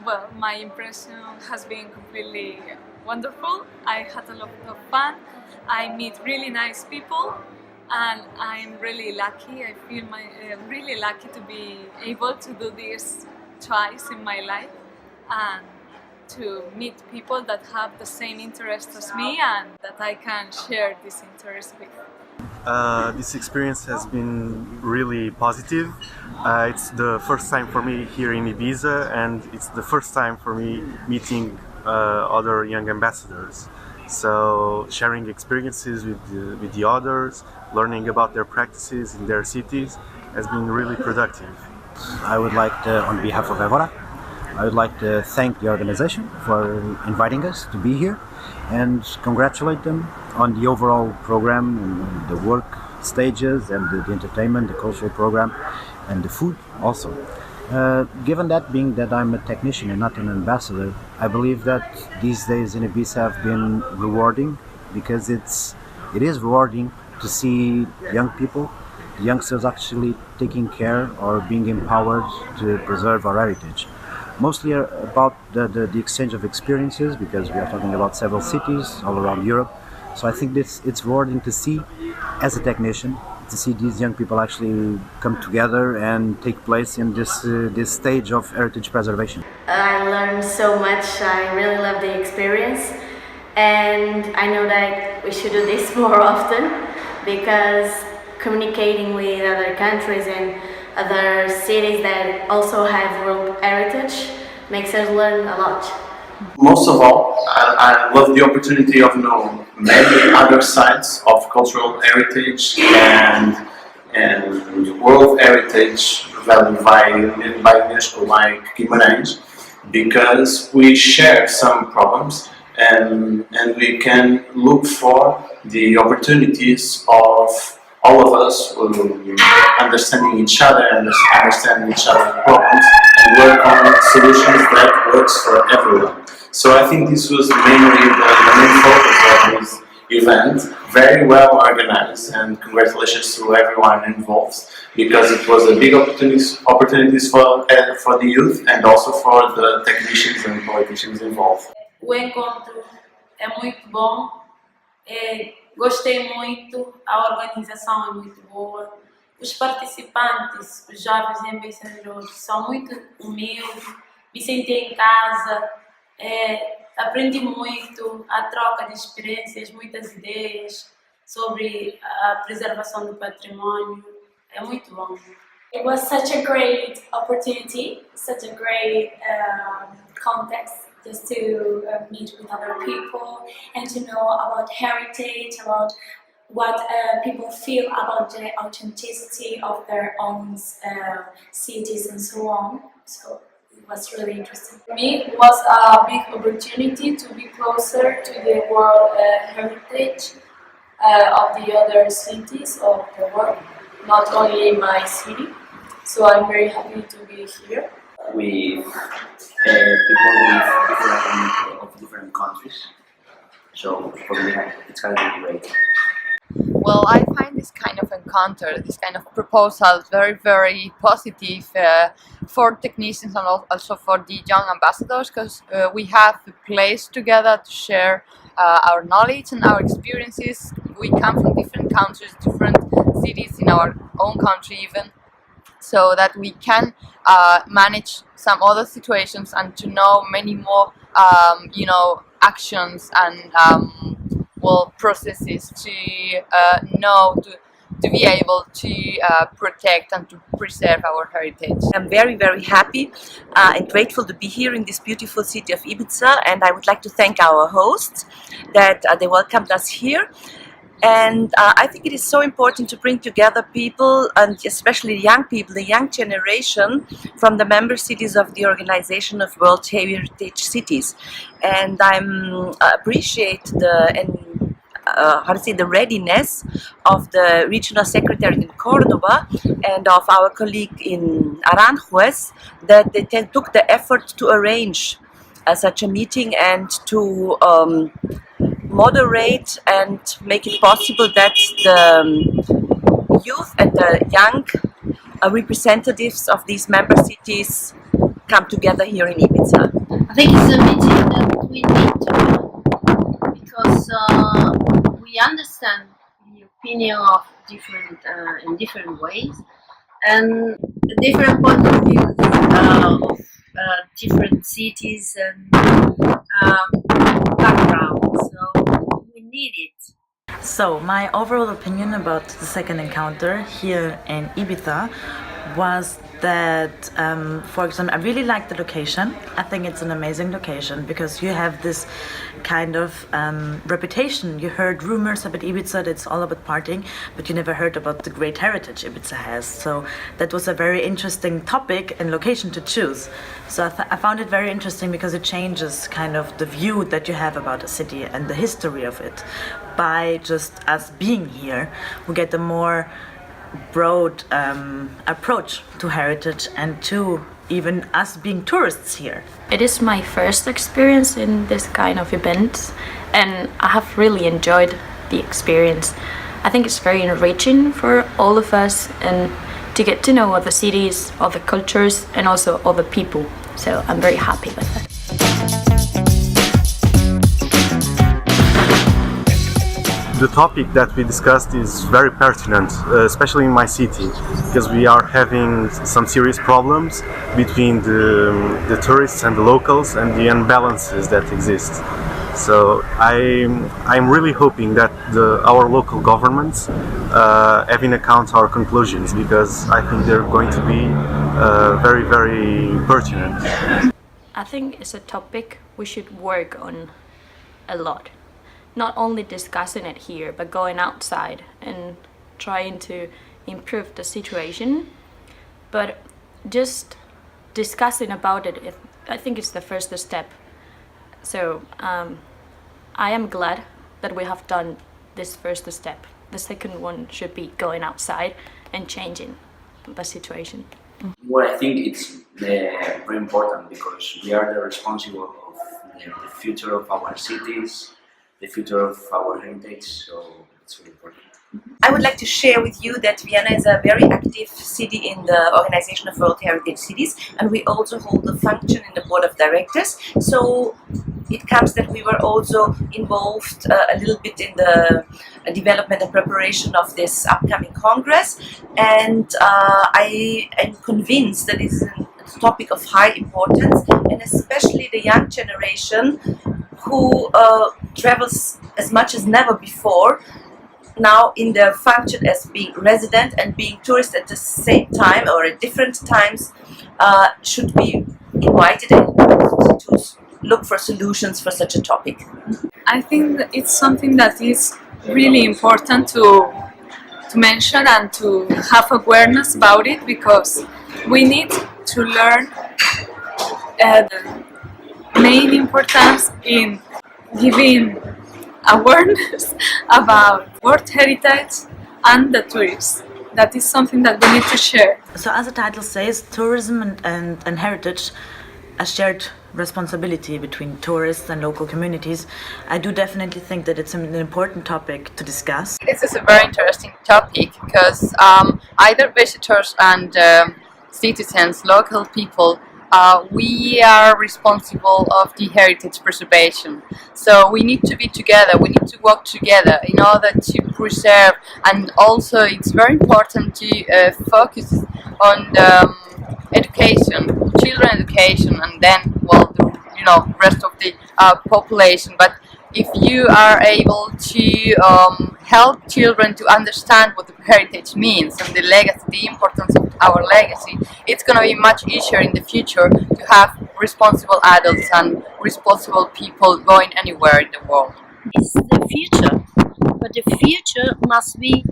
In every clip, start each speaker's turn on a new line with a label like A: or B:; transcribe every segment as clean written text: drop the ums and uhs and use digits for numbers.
A: Well, my impression has been completely wonderful. I had a lot of fun. I meet really nice people, and I'm really lucky. I feel really lucky to be able to do this twice in my life and to meet people that have the same interest as me and that I can share this interest with.
B: This experience has been really positive. It's the first time for me here in Ibiza, and it's the first time for me meeting other young ambassadors. So sharing experiences with the others, learning about their practices in their cities has been really productive.
C: I would like to, on behalf of Evora, I would like to thank the organization for inviting us to be here and congratulate them on the overall program and the work stages and the entertainment, the cultural program and the food also. Given that being that I'm a technician and not an ambassador, I believe that these days in Ibiza have been rewarding because it is rewarding to see young people, the youngsters actually taking care or being empowered to preserve our heritage. Mostly about the exchange of experiences, because we are talking about several cities all around Europe. So I think it's rewarding to see, as a technician, to see these young people actually come together and take place in this stage of heritage preservation.
D: I learned so much. I really love the experience, and I know that we should do this more often, because communicating with other countries and other cities that also have world heritage makes us learn a lot.
E: Most of all, I love the opportunity of knowing many other sites of cultural heritage and world heritage valued by UNESCO, like Guimarães, because we share some problems and we can look for the opportunities of all of us understanding each other and understanding each other's problems and work on solutions that works for everyone. So I think this was mainly the main focus of this event, very well organized, and congratulations to everyone involved, because it was a big opportunities for the youth and also for the technicians and politicians involved.
F: O encontro é muito bom. Gostei muito, a organização é muito boa, os participantes, os jovens embaixadores, são muito humildes, me senti em casa, aprendi muito, a troca de experiências, muitas ideias sobre a preservação do patrimônio, é muito bom.
G: It was such a great opportunity, such a great context, just to meet with other people and to know about heritage, about what people feel about the authenticity of their own cities and so on. So it was really interesting.
H: For me, it was a big opportunity to be closer to the world heritage of the other cities of the world, not only my city. So I'm very happy to be here.
I: With people of different countries, so for me it's going to be great.
J: Well, I find this kind of encounter, this kind of proposal very, very positive for technicians and also for the young ambassadors, because we have a place together to share our knowledge and our experiences. We come from different countries, different cities in our own country even, so that we can manage some other situations and to know many more, actions and processes to to be able to protect and to preserve our heritage.
K: I'm very, very happy and grateful to be here in this beautiful city of Ibiza, and I would like to thank our hosts that they welcomed us here. And I think it is so important to bring together people, and especially young people, the young generation from the member cities of the Organization of World Heritage Cities. And I appreciate the readiness of the regional secretary in Cordoba and of our colleague in Aranjuez, that they took the effort to arrange such a meeting and to moderate and make it possible that the youth and the young representatives of these member cities come together here in Ibiza?
L: I think it's a meeting that we need to have because we understand the opinion of different in different ways and the different point of views of different cities and backgrounds. So we need it.
M: So, my overall opinion about the second encounter here in Ibiza was that, for example, I really like the location. I think it's an amazing location because you have this kind of reputation. You heard rumors about Ibiza that it's all about partying, but you never heard about the great heritage Ibiza has. So that was a very interesting topic and location to choose. So I found it very interesting because it changes kind of the view that you have about a city and the history of it. By just us being here, we get a more broad approach to heritage and to even us being tourists here.
N: It is my first experience in this kind of event and I have really enjoyed the experience. I think it's very enriching for all of us and to get to know other cities, other cultures and also other people. So I'm very happy with it.
B: The topic that we discussed is very pertinent, especially in my city, because we are having some serious problems between the tourists and the locals and the imbalances that exist. So I'm really hoping that our local governments have in account our conclusions, because I think they're going to be very, very pertinent.
N: I think it's a topic we should work on a lot. Not only discussing it here, but going outside and trying to improve the situation. But just discussing about it, I think it's the first step. So I am glad that we have done this first step. The second one should be going outside and changing the situation.
I: Well, I think it's very important because we are the responsible of the future of our cities, the future of our heritage, so it's really important.
K: I would like to share with you that Vienna is a very active city in the Organization of World Heritage Cities, and we also hold a function in the board of directors. So it comes that we were also involved a little bit in the development and preparation of this upcoming Congress, and I am convinced that it's a topic of high importance, and especially the young generation who travels as much as never before, now in their function as being resident and being tourist at the same time or at different times, should be invited and to look for solutions for such a topic.
A: I think that it's something that is really important to mention and to have awareness about it, because we need to learn the main importance in giving awareness about world heritage and the tourists. That is something that we need to share.
M: So as the title says, tourism and heritage, a shared responsibility between tourists and local communities. I do definitely think that it's an important topic to discuss.
J: This is a very interesting topic because either visitors and citizens, local people, we are responsible of the heritage preservation. So we need to be together, we need to work together in order to preserve, and also it's very important to focus on the education, children education, and then, well, the rest of the population. But if you are able to help children to understand what the heritage means and the legacy, the importance of our legacy, it's going to be much easier in the future to have responsible adults and responsible people going anywhere in the world.
L: It's the future, but the future must be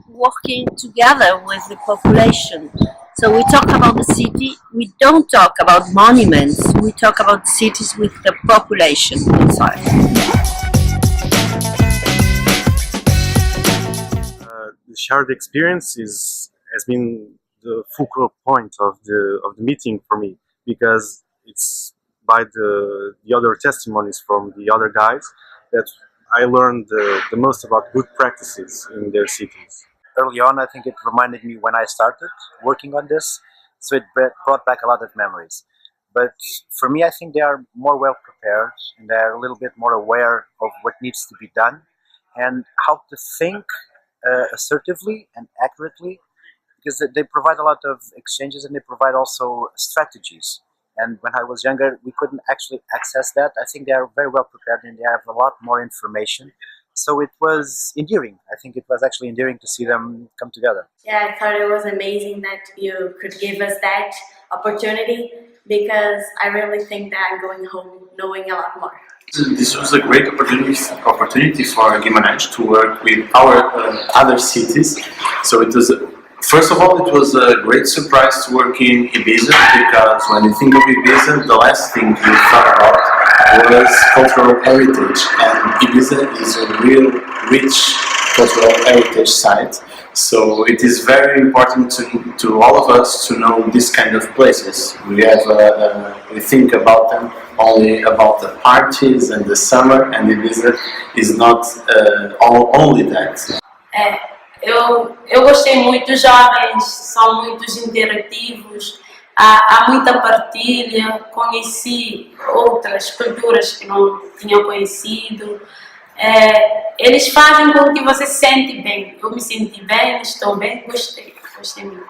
L: working together with the population. So we talk about the city, we don't talk about monuments, we talk about cities with the population inside.
B: The shared experience has been the fulcral point of the meeting for me, because it's by the other testimonies from the other guys that I learned the most about good practices in their cities.
C: Early on, I think it reminded me when I started working on this. So it brought back a lot of memories. But for me, I think they are more well prepared and they are a little bit more aware of what needs to be done and how to think assertively and accurately, because they provide a lot of exchanges and they provide also strategies. And when I was younger, we couldn't actually access that. I think they are very well prepared and they have a lot more information. So it was endearing. I think it was actually endearing to see them come together.
D: Yeah, I thought it was amazing that you could give us that opportunity, because I really think that I'm going home knowing a lot more.
E: This was a great opportunity for Guimarães to work with our other cities. So it was, first of all, it was a great surprise to work in Ibiza, because when you think of Ibiza, the last thing you thought about was cultural heritage, and Ibiza is a real rich cultural heritage site. So it is very important to all of us to know this kind of places. We think about them only about the parties and the summer, and Ibiza is not only that.
F: Eu gostei muito, os jovens são muito interativos, há muita partilha, conheci outras culturas que não tinham conhecido. Eles fazem com que você se sente bem. Eu me senti bem, estou bem, gostei muito.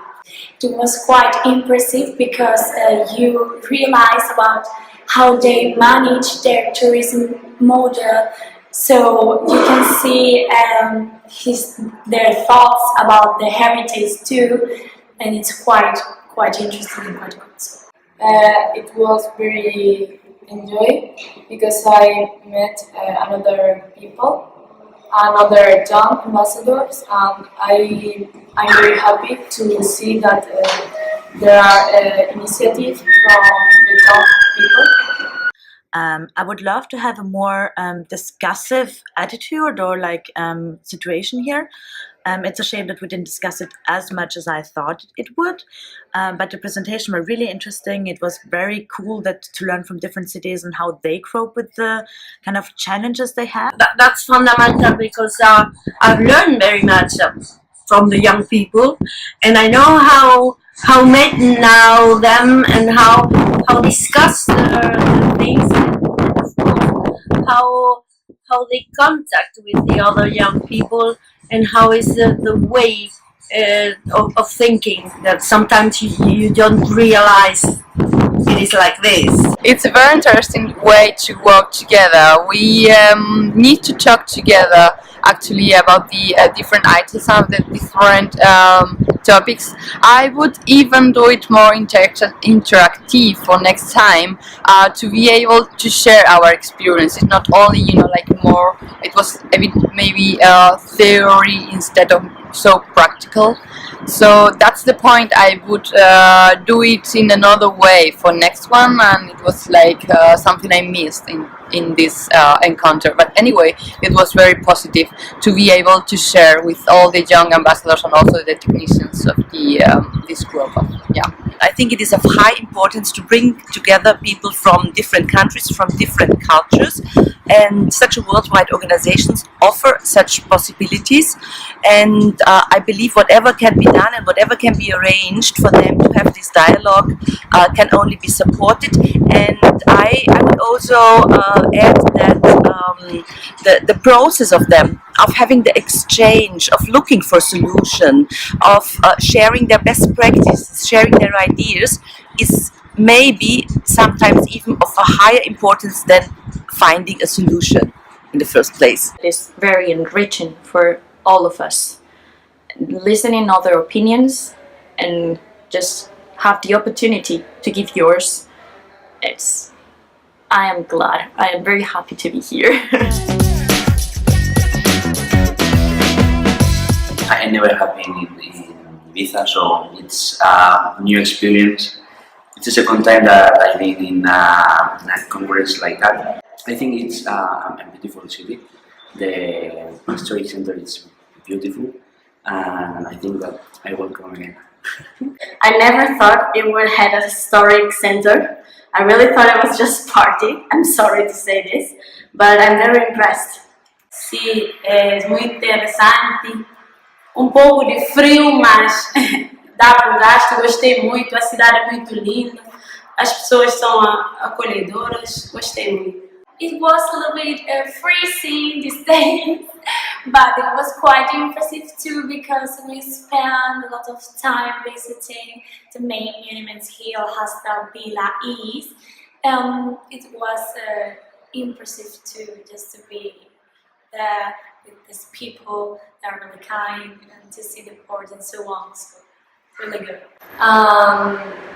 G: It was quite impressive because you realize about how they manage their tourism model, so you can see their thoughts about the heritage too, and it's quite interesting and quite good.
H: It was very enjoy because I met another people, another young ambassadors, and I'm very happy to see that there are initiatives from the young people.
M: I would love to have a more discussive attitude or situation here. It's a shame that we didn't discuss it as much as I thought it would, but the presentation were really interesting. It was very cool to learn from different cities and how they cope with the kind of challenges they have.
L: That's fundamental, because I've learned very much from the young people, and I know how met now them and how discuss the things, and of course how they contact with the other young people, and how is the way of thinking that sometimes you don't realize it is like this.
J: It's a very interesting way to work together. We need to talk together actually about the different items of the different topics. I would even do it more interactive for next time, to be able to share our experience. It's not only more. It was a bit maybe theory instead of so practical. So that's the point. I would do it in another way for next one, and it was something I missed in this encounter. But anyway, it was very positive to be able to share with all the young ambassadors and also the technicians of this group.
K: I think it is of high importance to bring together people from different countries, from different cultures, and such worldwide organizations offer such possibilities. And I believe whatever can be done and whatever can be arranged for them to have this dialogue can only be supported. And I would also add that the process of having the exchange, of looking for solution, of sharing their best practices, sharing their ideas, is maybe sometimes even of a higher importance than finding a solution in the first place.
N: It's very enriching for all of us. Listening other opinions and just have the opportunity to give yours. I am glad. I am very happy to be here.
I: I never have been in Ibiza, so it's a new experience. It's the second time that I've been in a congress like that. I think it's a beautiful city. The historic center is beautiful, and I think that I will come again.
D: I never thought it would have a historic center. I really thought it was just party. I'm sorry to say this, but I'm very impressed.
F: Sí, es muy interesante. Un pouco de frio, mas dá para o gasto. Gostei muito, a cidade é muito linda, as pessoas são acolhedoras, gostei muito.
G: It was a little bit freezing these days, but it was quite impressive too because we spent a lot of time visiting the main monuments here, Hostel Villa East. It was impressive too, just to be there with these people that are really kind and to see the port and so on. So really good.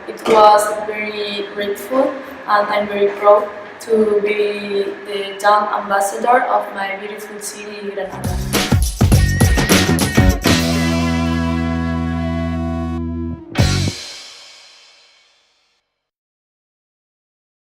H: It was very grateful, and I'm very proud to be the young ambassador of my beautiful city, Granada.